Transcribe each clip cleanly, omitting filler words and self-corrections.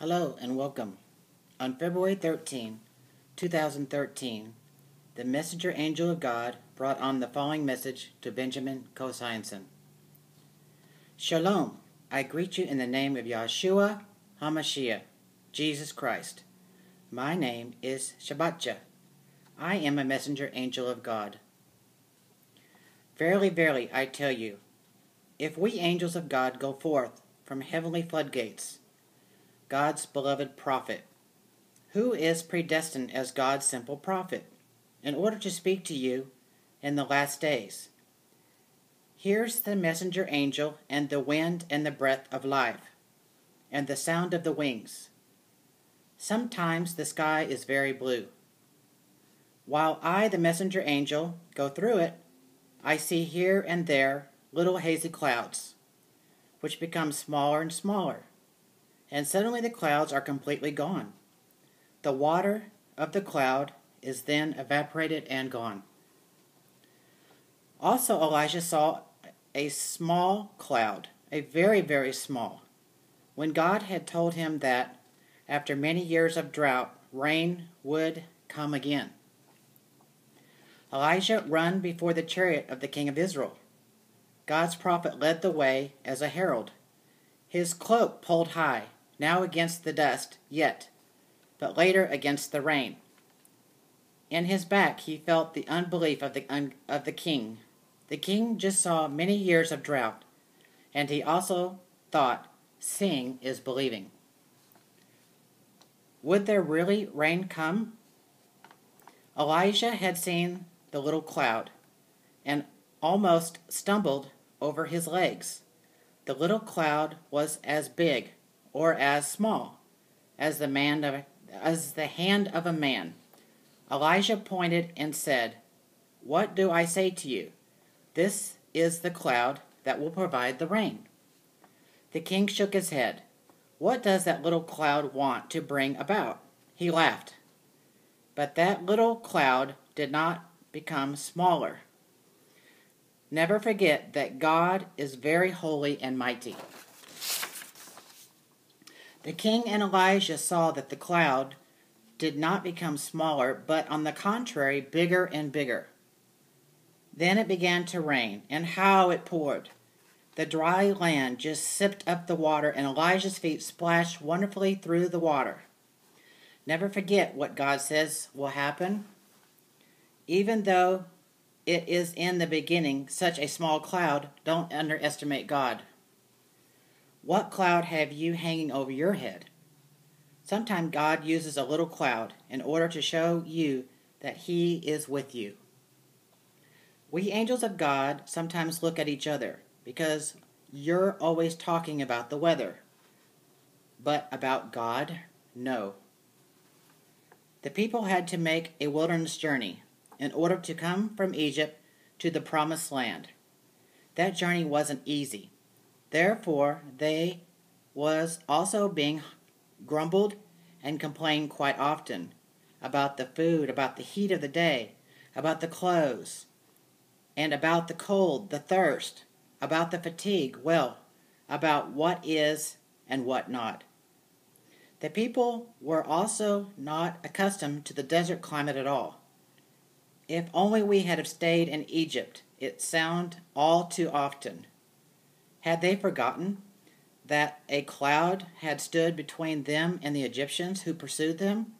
Hello and welcome. On February 13, 2013, the messenger angel of God brought on the following message to Benjamin Cousijnsen. Shalom, I greet you in the name of Yeshua HaMashiach, Jesus Christ. My name is Schabatja. I am a messenger angel of God. Verily, verily, I tell you, if we angels of God go forth from heavenly floodgates, God's beloved prophet, who is predestined as God's simple prophet, in order to speak to you in the last days. Here's the messenger angel and the wind and the breath of life, and the sound of the wings. Sometimes the sky is very blue. While I, the messenger angel, go through it, I see here and there little hazy clouds, which become smaller and smaller. And suddenly the clouds are completely gone. The water of the cloud is then evaporated and gone. Also Elijah saw a small cloud, a very, very small, when God had told him that after many years of drought, rain would come again. Elijah ran before the chariot of the king of Israel. God's prophet led the way as a herald, his cloak pulled high, now against the dust, yet, but later against the rain. In his back he felt the unbelief of the king. The king just saw many years of drought, and he also thought, seeing is believing. Would there really rain come? Elijah had seen the little cloud, and almost stumbled over his legs. The little cloud was as big, or as small, as the hand of a man. Elijah pointed and said, "What do I say to you? This is the cloud that will provide the rain." The king shook his head. What does that little cloud want to bring about? He laughed. But that little cloud did not become smaller. Never forget that God is very holy and mighty. The king and Elijah saw that the cloud did not become smaller, but on the contrary, bigger and bigger. Then it began to rain, and how it poured. The dry land just sipped up the water, and Elijah's feet splashed wonderfully through the water. Never forget what God says will happen. Even though it is in the beginning such a small cloud, don't underestimate God. What cloud have you hanging over your head? Sometimes God uses a little cloud in order to show you that He is with you. We angels of God sometimes look at each other because you're always talking about the weather. But about God? No. The people had to make a wilderness journey in order to come from Egypt to the promised land. That journey wasn't easy. Therefore, they was also being grumbled and complained quite often about the food, about the heat of the day, about the clothes, and about the cold, the thirst, about the fatigue, well, about what is and what not. The people were also not accustomed to the desert climate at all. If only we had have stayed in Egypt, it sounded all too often. Had they forgotten that a cloud had stood between them and the Egyptians who pursued them?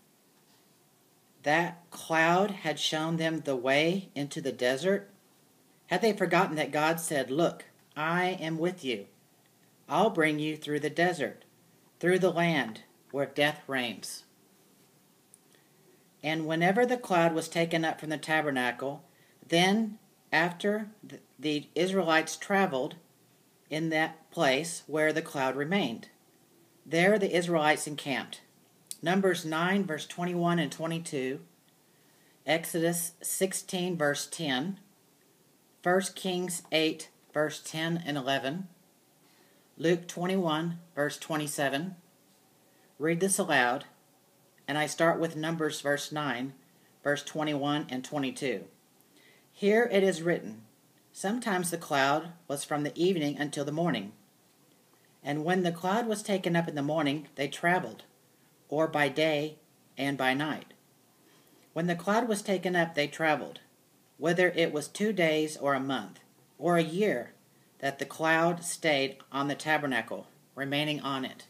That cloud had shown them the way into the desert? Had they forgotten that God said, "Look, I am with you. I'll bring you through the desert, through the land where death reigns." And whenever the cloud was taken up from the tabernacle, then after the Israelites traveled in that place where the cloud remained, there the Israelites encamped. Numbers 9 verse 21 and 22, Exodus 16 verse 10, 1 Kings 8 verse 10 and 11, Luke 21 verse 27. Read this aloud, and I start with Numbers verse 9, verse 21 and 22. Here it is written, "Sometimes the cloud was from the evening until the morning. And when the cloud was taken up in the morning, they traveled, or by day and by night. When the cloud was taken up, they traveled, whether it was 2 days or a month, or a year, that the cloud stayed on the tabernacle, remaining on it.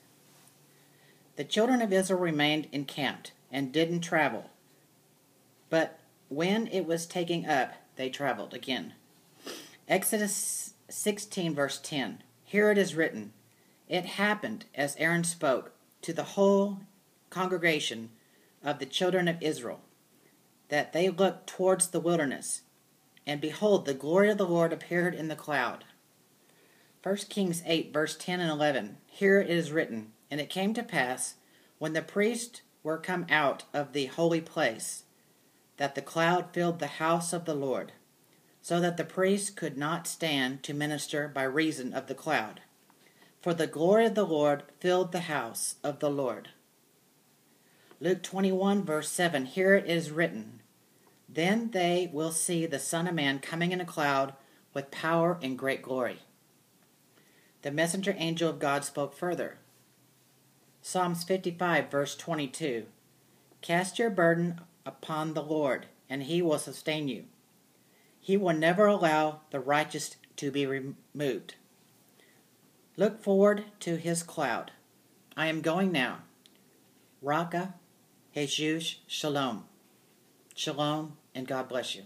The children of Israel remained encamped and didn't travel, but when it was taken up, they traveled again. Exodus 16, verse 10. Here it is written, "It happened as Aaron spoke to the whole congregation of the children of Israel, that they looked towards the wilderness, and behold, the glory of the Lord appeared in the cloud." 1 Kings 8, verse 10 and 11. Here it is written, "And it came to pass, when the priests were come out of the holy place, that the cloud filled the house of the Lord, so that the priests could not stand to minister by reason of the cloud. For the glory of the Lord filled the house of the Lord." Luke 21, verse 7. Here it is written, "Then they will see the Son of Man coming in a cloud with power and great glory." The messenger angel of God spoke further. Psalms 55, verse 22. "Cast your burden upon the Lord, and he will sustain you. He will never allow the righteous to be removed." Look forward to his cloud. I am going now. Raka, Jesus, Shalom. Shalom, and God bless you.